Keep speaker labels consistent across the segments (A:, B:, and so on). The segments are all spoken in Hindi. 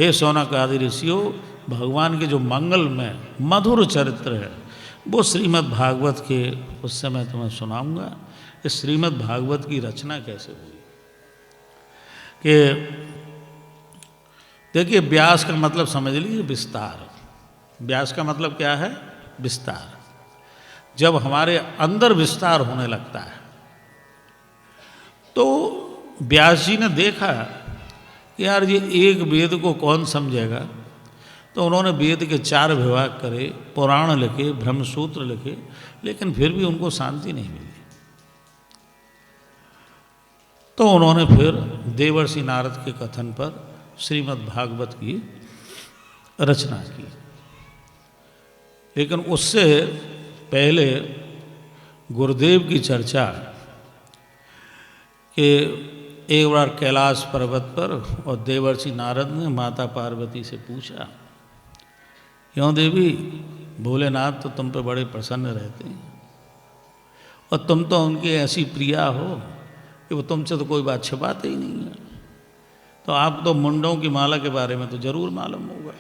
A: हे शौनक आदि ऋषियों, भगवान के जो मंगल में मधुर चरित्र है वो श्रीमद् भागवत के उस समय तुम्हें सुनाऊंगा। इस श्रीमद् भागवत की रचना कैसे हुई कि देखिए, व्यास का मतलब समझ लीजिए विस्तार। व्यास का मतलब क्या है? विस्तार। जब हमारे अंदर विस्तार होने लगता है तो व्यास जी ने देखा कि यार ये एक वेद को कौन समझेगा, तो उन्होंने वेद के 4 विभाग करे, पुराण लिखे, ब्रह्मसूत्र लिखे, लेकिन फिर भी उनको शांति नहीं मिली। तो उन्होंने फिर देवर्षि नारद के कथन पर श्रीमद् भागवत की रचना की। लेकिन उससे पहले गुरुदेव की चर्चा कि एक बार कैलाश पर्वत पर और देवर्षि नारद ने माता पार्वती से पूछा, क्यों देवी, भोलेनाथ तो तुम पे बड़े प्रसन्न रहते हैं और तुम तो उनकी ऐसी प्रिया हो कि वो तुमसे तो कोई बात छिपाते ही नहीं है, तो आप तो मुंडों की माला के बारे में तो जरूर मालूम होगा।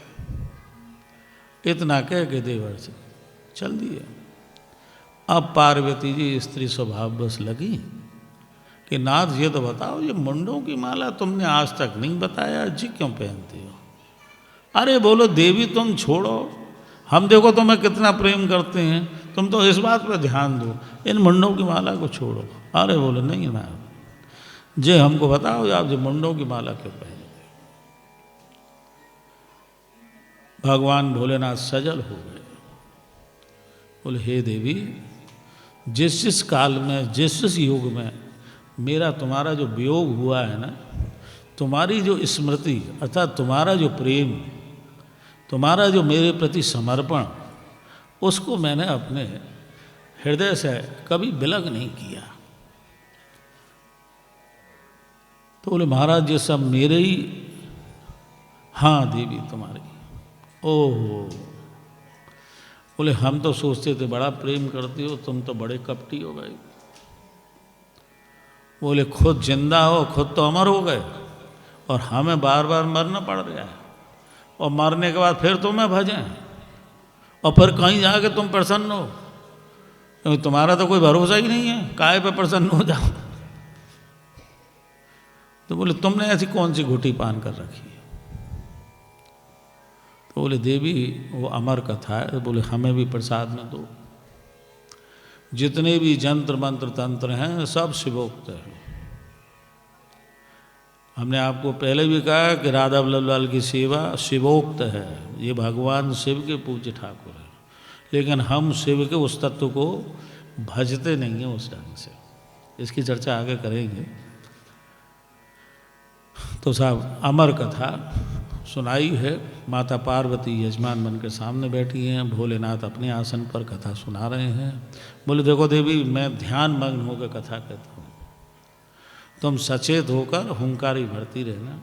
A: इतना कह के देवर्षि चल दिए। अब पार्वती जी स्त्री स्वभाव बस लगी कि नाथ ये तो बताओ, ये मुंडों की माला तुमने आज तक नहीं बताया, जी क्यों पहनती हो? अरे बोलो देवी तुम छोड़ो, हम देखो तुम्हें कितना प्रेम करते हैं, तुम तो इस बात पर ध्यान दो, इन मुंडों की माला को छोड़ो। अरे बोलो नहीं ना, जे हमको बताओ आप जो मुंडों की माला क्यों पहनते? भगवान भोलेनाथ सजल हो गए। बोले हे देवी, जिस जिस काल में, जिस जिस युग में मेरा तुम्हारा जो वियोग हुआ है ना, तुम्हारी जो स्मृति अर्थात तुम्हारा जो प्रेम, तुम्हारा जो मेरे प्रति समर्पण, उसको मैंने अपने हृदय से कभी विलग नहीं किया। तो बोले महाराज ये सब मेरे ही? हाँ देवी तुम्हारी। ओहो, बोले हम तो सोचते थे बड़ा प्रेम करती हो, तुम तो बड़े कपटी हो भाई। बोले खुद जिंदा हो, खुद तो अमर हो गए और हमें बार बार मरना पड़ रहा है, और मरने के बाद फिर तुम्हें भजें और फिर कहीं जाके तुम प्रसन्न हो, क्योंकि तुम्हारा तो कोई भरोसा ही नहीं है, काहे पे प्रसन्न हो जाओ। तो बोले तुमने ऐसी कौन सी घुटी पान कर रखी है? तो बोले देवी वो अमर कथा है। बोले हमें भी प्रसाद में दो। जितने भी जंत्र मंत्र तंत्र हैं सब शिवोक्त हैं। हमने आपको पहले भी कहा कि राधा वल्लभ की सेवा शिवोक्त है, ये भगवान शिव के पूज्य ठाकुर है, लेकिन हम शिव के उस तत्व को भजते नहीं हैं उस ढंग से। इसकी चर्चा आगे करेंगे। तो साहब अमर कथा सुनाई है। माता पार्वती यजमान बन के सामने बैठी हैं, भोलेनाथ अपने आसन पर कथा सुना रहे हैं। बोले देखो देवी, मैं ध्यान मग्न होकर कथा कहता हूँ, तुम सचेत होकर हुंकारी भरती रहना,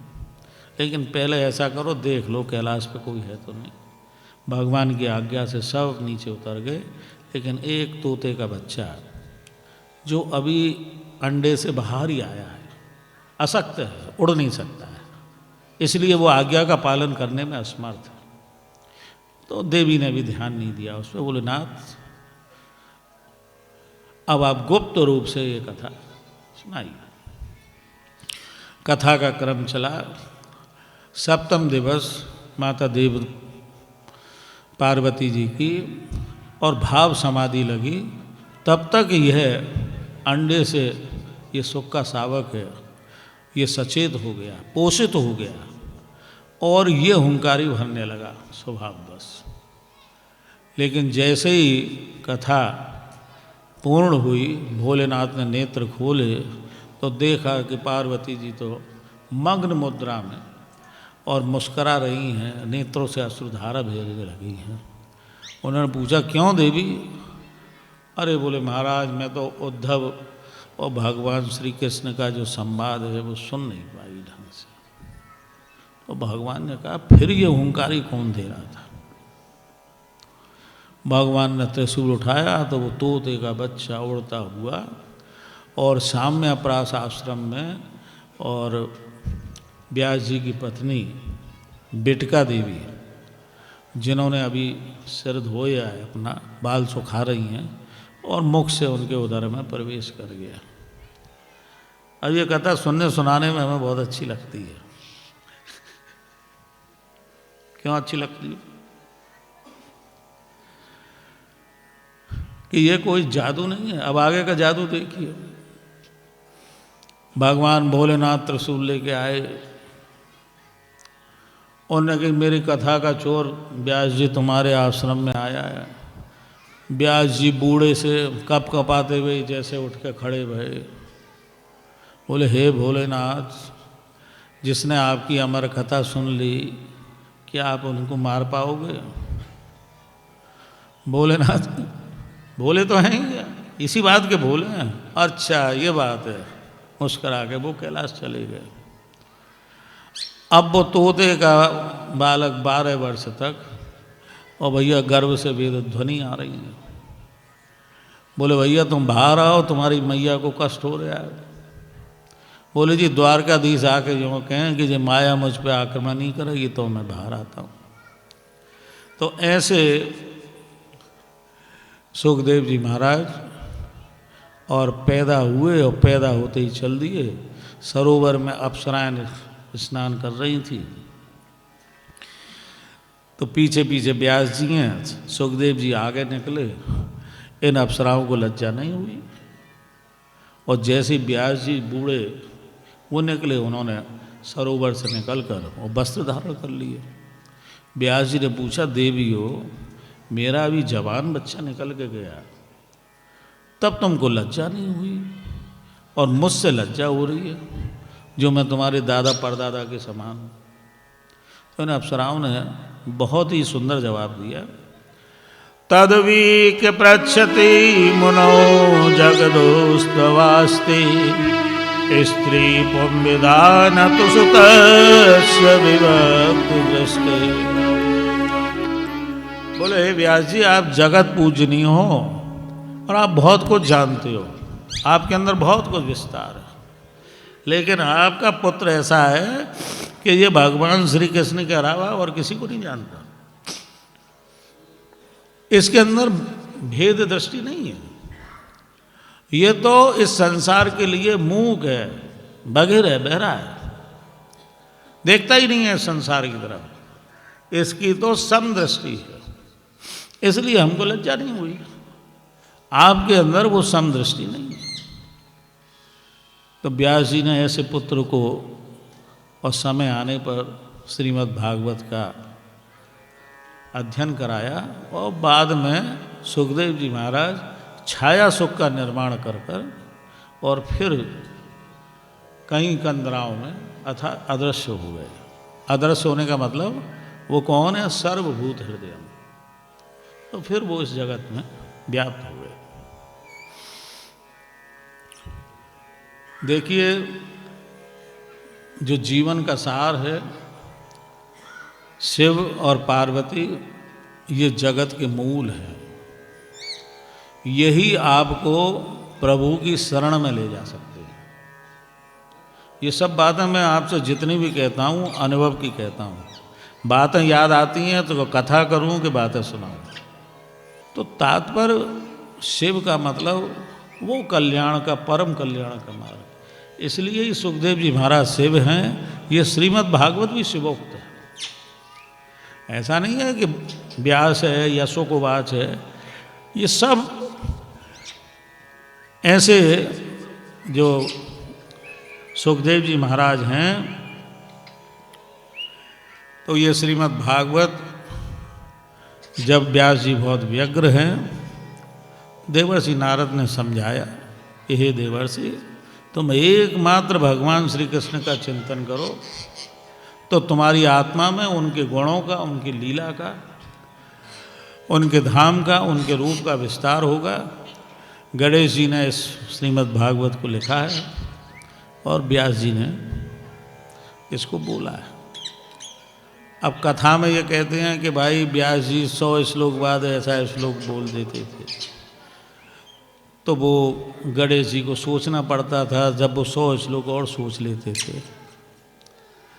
A: लेकिन पहले ऐसा करो देख लो कैलाश पे कोई है तो नहीं। भगवान की आज्ञा से सब नीचे उतर गए, लेकिन एक तोते का बच्चा जो अभी अंडे से बाहर ही आया है, अशक्त है, उड़ नहीं सकता है, इसलिए वो आज्ञा का पालन करने में असमर्थ है। तो देवी ने भी ध्यान नहीं दिया उस पर। बोले नाथ अब आप गुप्त रूप से ये कथा सुनाइए। कथा का क्रम चला। सप्तम दिवस माता देव पार्वती जी की और भाव समाधि लगी, तब तक यह अंडे से ये सुख का शावक है, ये सचेत हो गया, पोषित हो गया और ये हुंकारी भरने लगा स्वभाववश। लेकिन जैसे ही कथा पूर्ण हुई, भोलेनाथ ने नेत्र खोले तो देखा कि पार्वती जी तो मग्न मुद्रा में और मुस्करा रही हैं, नेत्रों से अश्रुधारा बहने लगी हैं। उन्होंने पूछा क्यों देवी? अरे बोले महाराज मैं तो उद्धव और भगवान श्री कृष्ण का जो संवाद है वो सुन नहीं पाई ढंग से। तो भगवान ने कहा फिर ये हुंकारी कौन दे रहा था? भगवान ने त्रिशूल उठाया तो वो तोते का बच्चा उड़ता हुआ और साम्याप्रास आश्रम में और व्यास जी की पत्नी बिटका देवी, जिन्होंने अभी सिर धोया है, अपना बाल सुखा रही हैं और मुख से उनके उदर में प्रवेश कर गया। अब ये कथा सुनने सुनाने में हमें बहुत अच्छी लगती है। क्यों अच्छी लगती है? कि ये कोई जादू नहीं है। अब आगे का जादू देखिए। भगवान भोलेनाथ त्रिशूल लेके आए, उन्होंने कहा मेरी कथा का चोर व्यास जी तुम्हारे आश्रम में आया है। व्यास जी बूढ़े से कप कपाते हुए जैसे उठ के खड़े भये, बोले हे भोलेनाथ, जिसने आपकी अमर कथा सुन ली, क्या आप उनको मार पाओगे? भोलेनाथ बोले तो हैं क्या? इसी बात के बोले हैं। अच्छा ये बात है। मुस्करा के वो कैलाश चले गए। अब वो तोते का बालक 12 वर्ष तक, और भैया गर्भ से वेद ध्वनि आ रही है। बोले भैया तुम बाहर आओ, तुम्हारी मैया को कष्ट हो रहा है। बोले जी द्वारकाधीश आके जो कहें कि जी माया मुझ पे आक्रमण नहीं करेगी तो मैं बाहर आता हूँ। तो ऐसे सुखदेव जी महाराज और पैदा हुए, और पैदा होते ही चल दिए। सरोवर में अप्सराएं स्नान कर रही थी, तो पीछे पीछे व्यास जी हैं, सुखदेव जी आगे निकले। इन अप्सराओं को लज्जा नहीं हुई, और जैसे व्यास जी बूढ़े वो निकले, उन्होंने सरोवर से निकलकर और वस्त्र धारण कर लिए। व्यास जी ने पूछा देवी हो, मेरा अभी जवान बच्चा निकल के गया, तब तुमको लज्जा नहीं हुई, और मुझसे लज्जा हो रही है जो मैं तुम्हारे दादा परदादा के समान हूँ। तो इन अप्सराओं ने बहुत ही सुंदर जवाब दिया। तद्वीक पृच्छति मुनौ जगदोस्तवास्ते, स्त्री पुंविदान तु सुतस्य विभक्ति दृष्टे। बोले हे व्यास जी, आप जगत पूजनीय हो और आप बहुत कुछ जानते हो, आपके अंदर बहुत कुछ विस्तार है, लेकिन आपका पुत्र ऐसा है कि ये भगवान श्री कृष्ण के अलावा और किसी को नहीं जानता। इसके अंदर भेद दृष्टि नहीं है। ये तो इस संसार के लिए मूक है, बधिर है, बहरा है, देखता ही नहीं है संसार की तरफ। इसकी तो समदृष्टि है, इसलिए हमको लज्जा नहीं हुई। आपके अंदर वो समदृष्टि नहीं है। तो व्यास जी ने ऐसे पुत्र को, और समय आने पर श्रीमद् भागवत का अध्ययन कराया, और बाद में सुखदेव जी महाराज छाया सुख का निर्माण कर कर, और फिर कई कंदराओं में अदृश्य हो गए। अदृश्य होने का मतलब वो कौन है? सर्वभूत हृदय। तो फिर वो इस जगत में व्याप्त हो गए। देखिए, जो जीवन का सार है, शिव और पार्वती ये जगत के मूल हैं। यही आपको प्रभु की शरण में ले जा सकते हैं। ये सब बातें मैं आपसे जितनी भी कहता हूँ अनुभव की कहता हूँ। बातें याद आती हैं तो कथा करूँ कि बातें सुनाऊँ। तो तात्पर्य शिव का मतलब वो कल्याण का, परम कल्याण का मार्ग। इसलिए ही सुखदेव जी महाराज शिव हैं। ये श्रीमद् भागवत भी शिवोक्त है। ऐसा नहीं है कि व्यास है या शुकवाच है। ये सब ऐसे जो सुखदेव जी महाराज हैं, तो ये श्रीमद् भागवत जब व्यास जी बहुत व्यग्र हैं, देवर्षि नारद ने समझाया कि हे देवर्षि, तुम एकमात्र भगवान श्री कृष्ण का चिंतन करो तो तुम्हारी आत्मा में उनके गुणों का, उनकी लीला का, उनके धाम का, उनके रूप का विस्तार होगा। गणेश जी ने इस श्रीमद् भागवत को लिखा है और व्यास जी ने इसको बोला है। अब कथा में ये कहते हैं कि भाई व्यास जी 100 श्लोक बाद ऐसा श्लोक बोल देते थे, तो वो गणेश जी को सोचना पड़ता था। जब वो 100 श्लोक और सोच लेते थे